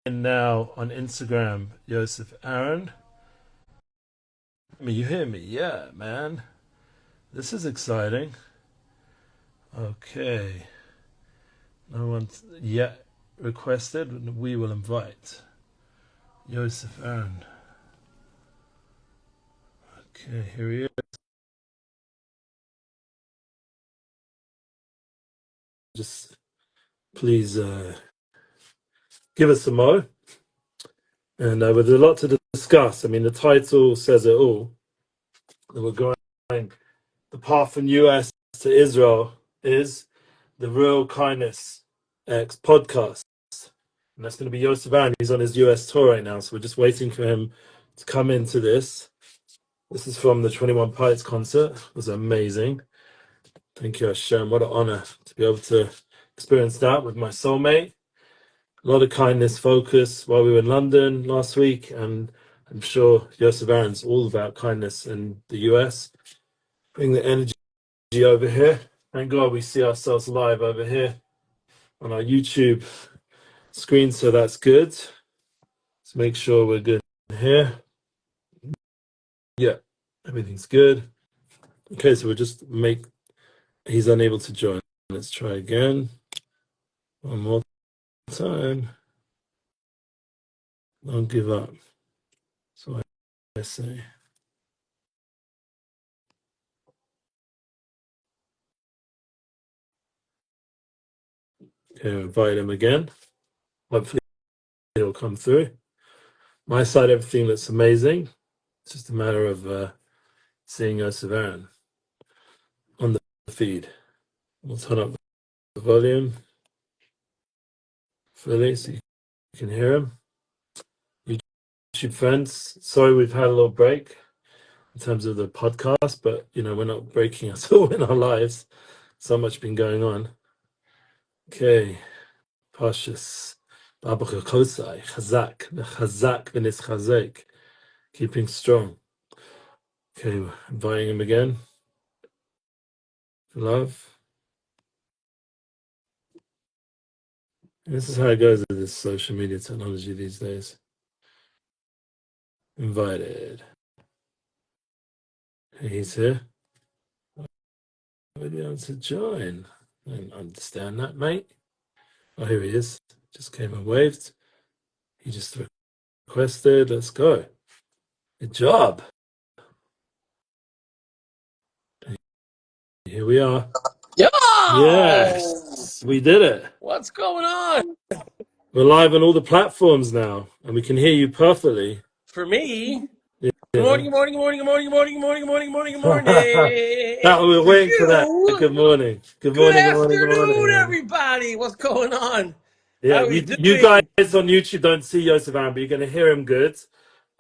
now on Instagram, Yosef Aharon. You hear me? Yeah, man. This is exciting. Okay. No one's yet requested. We will invite Yosef Aharon. Okay, here he is. Just please give us a mo. And with a lot to discuss. I mean, the title says it all. We're going, the path from US to Israel is the Real Kindness X podcast. And that's going to be Yosef Aharon. He's on his US tour right now. So we're just waiting for him to come into this. This is from the 21 Pilots concert. It was amazing. Thank you, Hashem. What an honor to be able to experience that with my soulmate. A lot of kindness focus while we were in London last week. And I'm sure Yosef Aharon's all about kindness in the US. Bring the energy over here. Thank God we see ourselves live over here on our YouTube screen, so that's good. Let's make sure we're good here. Yeah, everything's good. Okay, so we'll just he's unable to join. Let's try again. One more time. Don't give up. So I say. Okay, invite him again. Hopefully he'll come through. My side, everything looks amazing. It's just a matter of seeing Yosef Aharon on the feed. We'll turn up the volume fully so you can hear him. YouTube friends, sorry we've had a little break in terms of the podcast, but we're not breaking at all in our lives. So much been going on. Okay, Pashas, Baruch Kosai, Chazak, Chazak v'nischazek, keeping strong. Okay, inviting him again. Love. And this is how it goes with this social media technology these days. Invited. He's here. Ready to join. I don't understand that, mate. Oh, here he is. Just came and waved. He just requested. Let's go. Good job. Here we are. Yo! Yes, we did it. What's going on? We're live on all the platforms now, and we can hear you perfectly. For me? Yeah. Good morning, morning, morning, morning, morning, morning, morning, morning, morning. That we were waiting for that. Good morning. Good morning. Good morning. Good Afternoon, morning, everybody. What's going on? Yeah, How are we you doing? guys on YouTube don't see Yosef Aharon, but you're going to hear him good.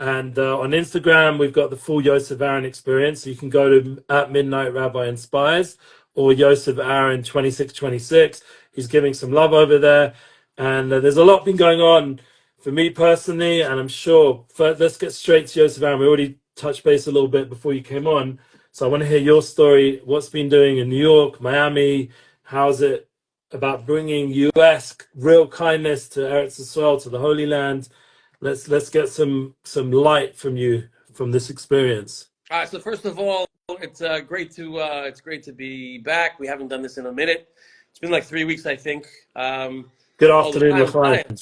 And on Instagram, we've got the full Yosef Aharon experience. So you can go to at Midnight Rabbi Inspires or Yosef Aharon 2626. He's giving some love over there. And there's a lot been going on for me personally. And I'm sure, let's get straight to Yosef Aharon. We already touched base a little bit before you came on. So I want to hear your story. What's been doing in New York, Miami? How's it about bringing US real kindness to Eretz Yisrael, to the Holy Land? Let's get some light from you from this experience. All right. So first of all, it's great to be back. We haven't done this in a minute. It's been like 3 weeks, I think. Good afternoon, L'chaim.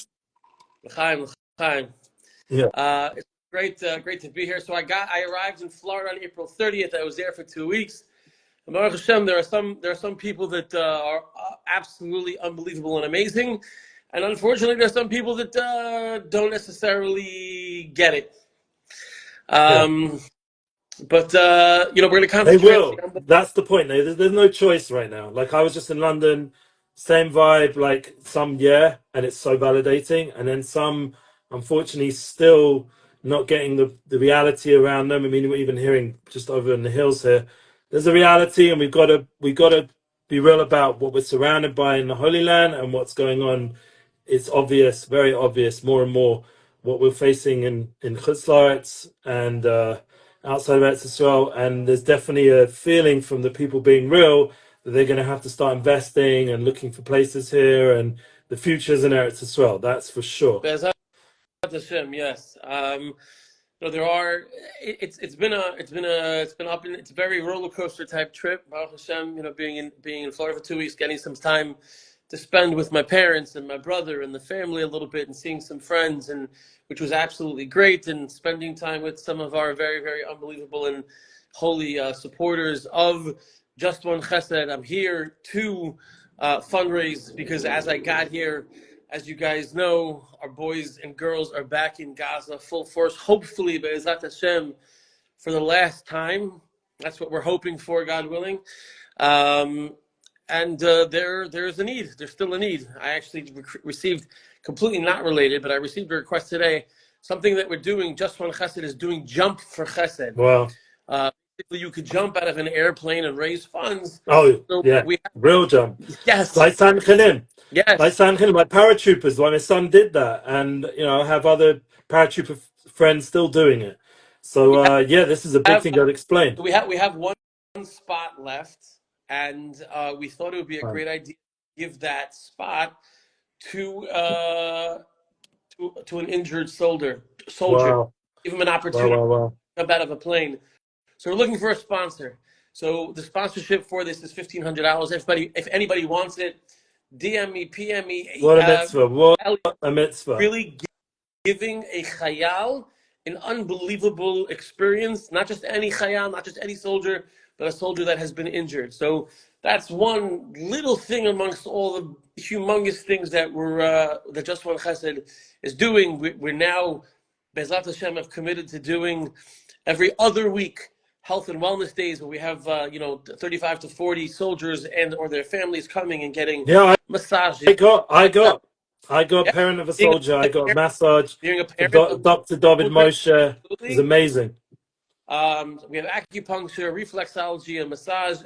L'chaim. Yeah. It's great to be here. So I arrived in Florida on April 30th. I was there for 2 weeks. And Baruch Hashem, there are some people that are absolutely unbelievable and amazing, and unfortunately, there's some people that don't necessarily get it. But we're going to concentrate. They will. That's the point. There's no choice right now. Like I was just in London, same vibe. Like some, yeah, and it's so validating, and then some, unfortunately, still not getting the reality around them. I mean, we're even hearing just over in the hills here. There's a reality, and we've got to be real about what we're surrounded by in the Holy Land and what's going on. It's obvious, very obvious, more and more what we're facing in Chutz La'aretz and outside of Eretz Yisrael. And there's definitely a feeling from the people being real that they're going to have to start investing and looking for places here and the future's in Eretz Yisrael. That's for sure. Hashem, yes. There are. It's been up and it's a very roller coaster type trip. Baruch Hashem, being in Florida for 2 weeks, getting some time to spend with my parents and my brother and the family a little bit, and seeing some friends, and which was absolutely great, and spending time with some of our very, very unbelievable and holy supporters of Just One Chesed. I'm here to fundraise because as I got here, as you guys know, our boys and girls are back in Gaza full force, hopefully, Be'ezat Hashem, for the last time. That's what we're hoping for, God willing. There's a need. There's still a need. I actually received, completely not related, but I received a request today. Something that we're doing, Just One Chesed, is doing Jump for Chesed. Wow. Basically, you could jump out of an airplane and raise funds. Oh, So yeah. Real jump. Yes. Like San Khanim. Yes. Like San Khanim, like paratroopers. Like my son did that. And, I have other paratrooper friends still doing it. So, this is a big thing I'd explain. We have one spot left, and we thought it would be a great idea to give that spot to an injured soldier. Wow. Give him an opportunity Wow. to jump out of a plane. So we're looking for a sponsor. So the sponsorship for this is $1,500. If anybody wants it, DM me, PM me. What a mitzvah. What a mitzvah. Really giving a chayal an unbelievable experience, not just any chayal, not just any soldier, but a soldier that has been injured. So that's one little thing amongst all the humongous things that that Just One Chesed is doing. We're now, Be'ezrat Hashem, have committed to doing every other week health and wellness days where we have 35 to 40 soldiers and or their families coming and getting massages. I got parent of a soldier. I got a massage. Dr. David Moshe is amazing. We have acupuncture, reflexology, and massage.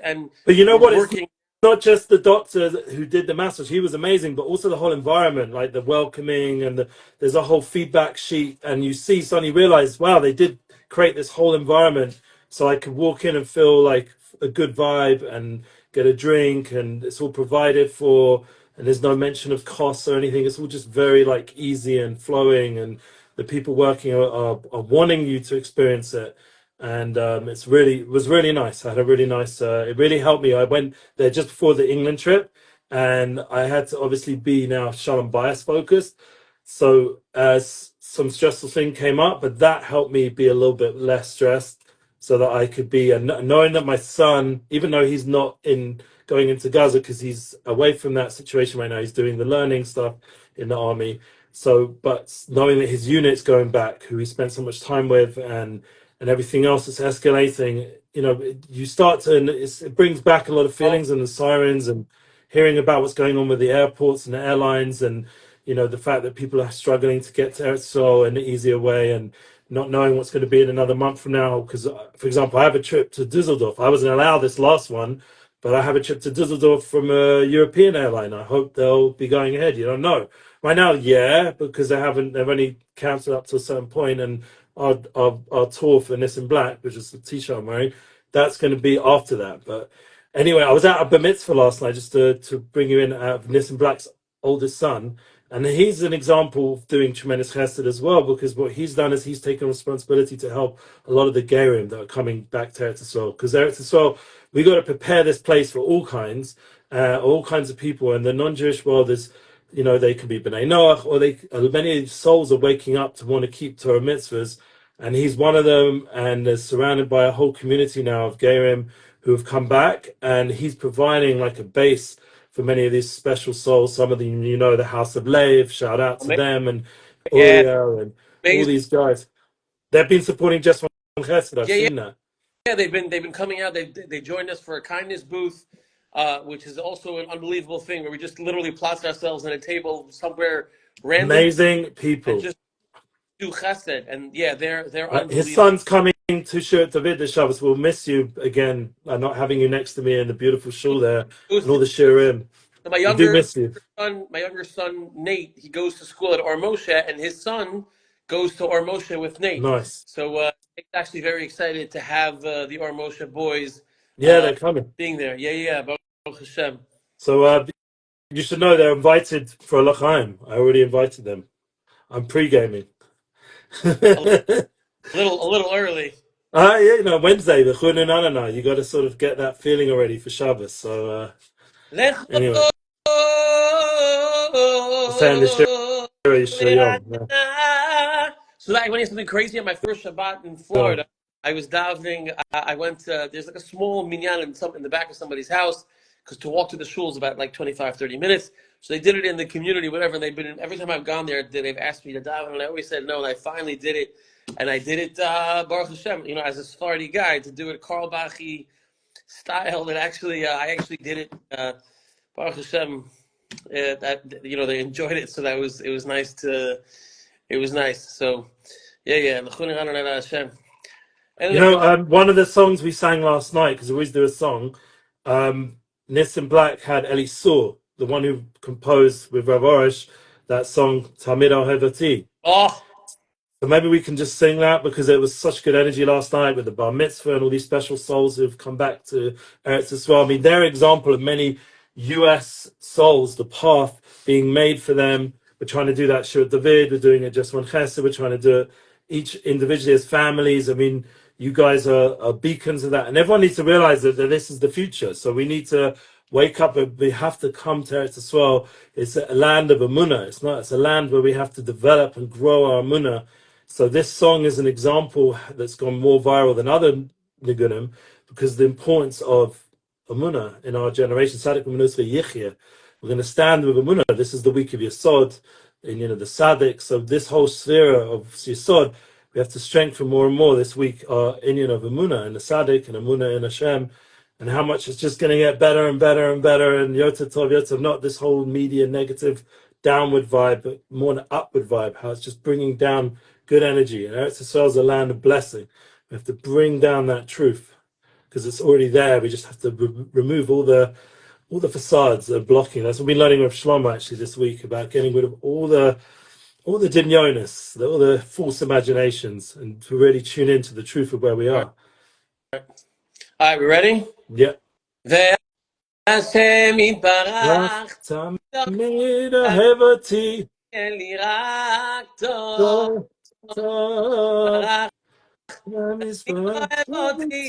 But you know what? It's not just the doctor who did the massage. He was amazing, but also the whole environment, like the welcoming and there's a whole feedback sheet. And you suddenly realize, wow, they did create this whole environment so I could walk in and feel like a good vibe and get a drink, and it's all provided for. And there's no mention of costs or anything. It's all just very easy and flowing, and the people working are wanting you to experience it. And it was really nice. I had a really nice. It really helped me. I went there just before the England trip, and I had to obviously be now Shalom bias focused. So as some stressful thing came up, but that helped me be a little bit less stressed, so that I could be, and knowing that my son, even though he's not going into Gaza because he's away from that situation right now, he's doing the learning stuff in the army. So, but knowing that his unit's going back, who he spent so much time with, and everything else is escalating, you start to, and it brings back a lot of feelings, and the sirens, and hearing about what's going on with the airports and the airlines, and the fact that people are struggling to get to Eretz Yisrael in an easier way, and not knowing what's going to be in another month from now. Because, for example, I have a trip to Düsseldorf. I wasn't allowed this last one, but I have a trip to Düsseldorf from a European airline. I hope they'll be going ahead. You don't know. Right now, yeah, because they've only cancelled up to a certain point, and our tour for Nissan Black, which is the t-shirt I'm wearing, that's going to be after that. But anyway, I was at a bar mitzvah last night, just to bring you in, of Nissan Black's oldest son. And he's an example of doing tremendous chesed as well, because what he's done is he's taken responsibility to help a lot of the Gerim that are coming back to Eretz Yisrael. Because Eretz Yisrael, we got to prepare this place for all kinds of people. And the non-Jewish world is, they can be B'nai Noach, or many souls are waking up to want to keep Torah mitzvahs. And he's one of them, and is surrounded by a whole community now of Gerim who have come back, and he's providing a base for many of these special souls. Some of them, the House of Lev, shout out to them, and Uriel, and all these guys. They've been supporting Just One Chesed. I've seen that. Yeah, they've been coming out. They joined us for a kindness booth, which is also an unbelievable thing, where we just literally plot ourselves on a table somewhere random. Amazing people. And just do chesed, and yeah, they're unbelievable. His son's coming to Shirt David this Shabbos. We'll miss you again, not having you next to me in the beautiful shul there, and all the shiurim. So my younger son Nate, he goes to school at Or Moshe, and his son goes to Or Moshe with Nate. Nice. So he's actually very excited to have the Or Moshe boys. Yeah, they're coming. Being there. Yeah. Baruch Hashem. So you should know they're invited for a l'chaim. I already invited them. I'm pre-gaming. A little early. Yeah, Wednesday, the Chun and Anana, you got to sort of get that feeling already for Shabbos. So, anyway, saying the Shira Yisrael. So I went to something crazy on my first Shabbat in Yeah. Florida. I was davening. I went to, there's like a small minyan in the back of somebody's house, because to walk to the shul is about like 25, 30 minutes. So they did it in the community, whatever. And they've been, every time I've gone there, they've asked me to daven, and I always said no. And I finally did it, and I did it, Baruch Hashem, as a Sephardi guy, to do it Karl Bachi style. That actually, I actually did it, Baruch Hashem. That they enjoyed it, so it was nice to, it was nice. So yeah. Anyway, One of the songs we sang last night, because we always do a song, Nissim Black had Elisur, the one who composed with Rav Orish that song Tamid Al Hevati. oh, So maybe we can just sing that, because it was such good energy last night with the bar mitzvah and all these special souls who've come back to Eretz Yisrael. I mean, they're an example of many US souls, the path being made for them. We're trying to do that Shir David, we're doing it just one chesed, we're trying to do it each individually as families. I mean, you guys are beacons of that. And everyone needs to realize that this is the future. So we need to wake up, and we have to come to Eretz Yisrael. It's a land of Emuna. It's a land where we have to develop and grow our Emuna. So this song is an example that's gone more viral than other nigunim, because the importance of Emuna in our generation. Sadik U'Menuscha Yichya. We're going to stand with Emuna. This is the week of Yesod, and the Sadik. So this whole sphere of Yesod, we have to strengthen more and more this week our Inyan of Emuna and the Sadik and Emuna in Hashem, and how much it's just going to get better and better and better. And Yotah Tov, Yotah, not this whole media negative downward vibe, but more an upward vibe, how it's just bringing down good energy. And Eretz Yisrael is a land of blessing. We have to bring down that truth, because it's already there. We just have to remove all the facades that are blocking. That's what we're learning with Shlomo actually this week, about getting rid of all the dinyonis, all the false imaginations, and to really tune into the truth of where we all are. right, we ready? Yeah. Hashem yitbarach, Tamid Hevati, Eli rak tov, Tov, barach ohev oti,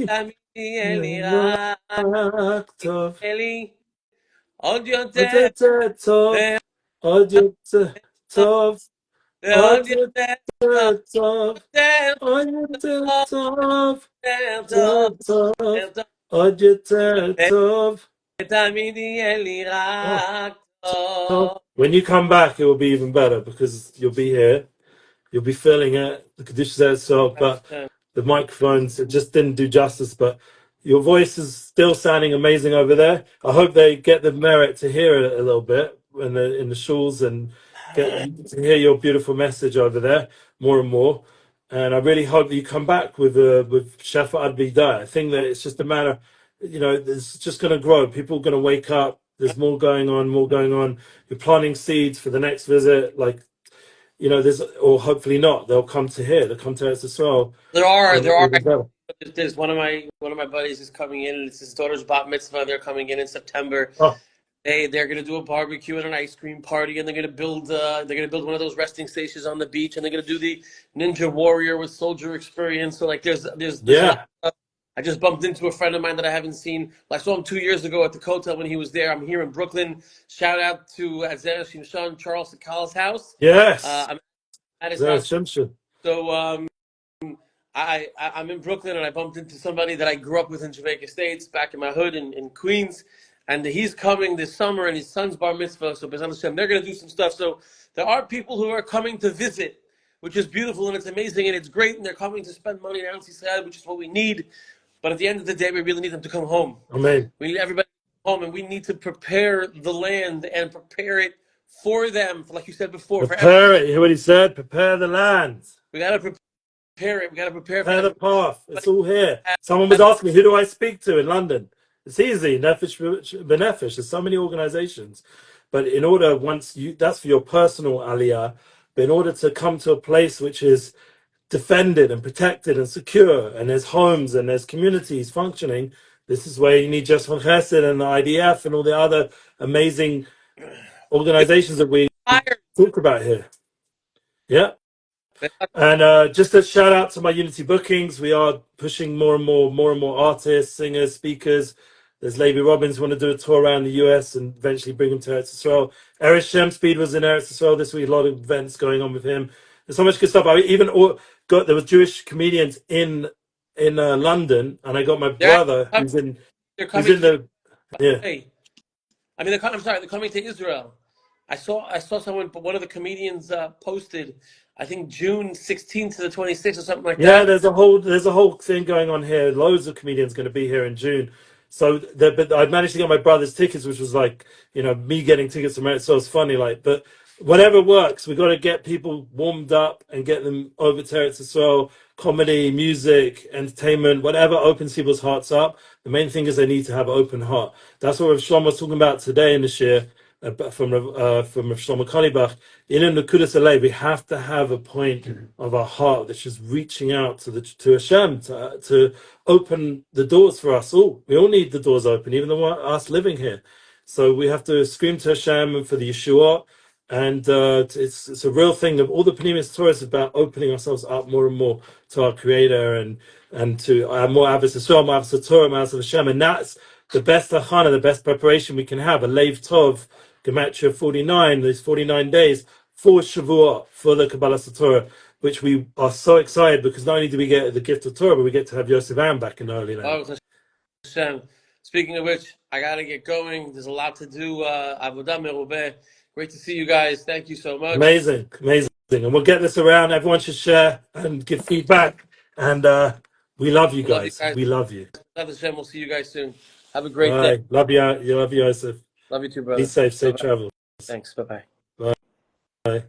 tamidi Eli rak Tov. Eli, od yoter Odete Tov, Odete Tov, ועוד יותר טוב, Odete Tov, יותר Odete טוב, Tov, יותר Tov, טוב, Odete Tov. ותמיד יהיה לי רק טוב. When you come back, it will be even better, because you'll be here, you'll be feeling it. The Kaddish says so, but the microphones, it just didn't do justice. But your voice is still sounding amazing over there. I hope they get the merit to hear it a little bit in the shuls, and get to hear your beautiful message over there more and more. And I really hope that you come back with Shafa Ad B'Idai. I think that it's just a matter, it's just going to grow. People are going to wake up. There's more going on, more going on. You're planting seeds for the next visit, like, there's, or hopefully not. They'll come to here. They'll come to Eretz Yisrael. There are. Better. There's one of my buddies is coming in, and it's his daughter's bat mitzvah. They're coming in September. Oh, They're gonna do a barbecue and an ice cream party, and they're gonna build one of those resting stations on the beach, and they're gonna do the Ninja Warrior with soldier experience. So like there's a lot of yeah. stuff. I just bumped into a friend of mine that I haven't seen. I saw him 2 years ago at the Kotel when he was there. I'm here in Brooklyn. Shout out to Azer Shimshon, Charles Sakala's house. Yes. I'm at his Zeh house. Shimshon. So I'm in Brooklyn, and I bumped into somebody that I grew up with in Jamaica Estates, back in my hood in Queens. And he's coming this summer, and his son's bar mitzvah. So B'ezras Hashem, they're going to do some stuff. So there are people who are coming to visit, which is beautiful, and it's amazing, and it's great. And they're coming to spend money in Eretz Yisrael, which is what we need. But at the end of the day, we really need them to come home. Amen. We need everybody to come home, and we need to prepare the land and prepare it for them. Like you said before, Prepare it. You hear what he said? Prepare the land. We got to prepare it. We got to prepare Prepare for the path. It's all here. Someone was asking me, who do I speak to in London? It's easy. Nefesh B'Nefesh. There's so many organizations. But in order, that's for your personal aliyah. But in order to come to a place which is defended and protected and secure, and there's homes and there's communities functioning, this is where you need just Von Chesed and the IDF and all the other amazing organizations that we talk about here. Yeah. And just a shout out to my Unity bookings. We are pushing more and more artists, singers, speakers. There's Levi Robbins who want to do a tour around the US and eventually bring him to Eretz Yisrael. Erez Shemspeed was in Eretz Yisrael this week. A lot of events going on with him. There's so much good stuff. I even got there was Jewish comedians in London, and I got my They're brother they're who's coming in to the the yeah. hey. I mean, I'm sorry, they're coming to Israel. I saw someone, but one of the comedians posted, I think June 16th to the 26th or something like Yeah, that. there's a whole thing going on here. Loads of comedians going to be here in June. So, but I managed to get my brother's tickets, which was like, me getting tickets from it. So it's funny, like, but whatever works, we got to get people warmed up and get them over to it as well. Comedy, music, entertainment, whatever opens people's hearts up. The main thing is they need to have an open heart. That's what Rav Shlomo was talking about today in the shir from Rav Shlomo Kalibach. In a Nekudas Alei, we have to have a point of our heart that's just reaching out to Hashem to open the doors for us all. We all need the doors open, even us living here. So we have to scream to Hashem and for the Yeshua. And it's a real thing. Of all the Pneumius Torah is about opening ourselves up more and more to our Creator and to more Avos Yisrael, more Avos Torah, more Avos Hashem. And that's the best achana, the best preparation we can have. A Leiv Tov, Gematria 49, these 49 days for Shavuot, for the Kabbalah Torah, which we are so excited because not only do we get the gift of Torah, but we get to have Yosef back in the Holy Land. Oh, Hashem. Speaking of which, I got to get going. There's a lot to do. Avodah merubeh. Great to see you guys. Thank you so much. Amazing. And we'll get this around. Everyone should share and give feedback. And we love you Love you guys. guys. We love you. Hashem. We'll see you guys soon. Have a All great day. right. Love you. You love you, Yosef. Love you too, Be brother. safe. Safe Bye-bye. travels. Thanks. Bye-bye. Bye.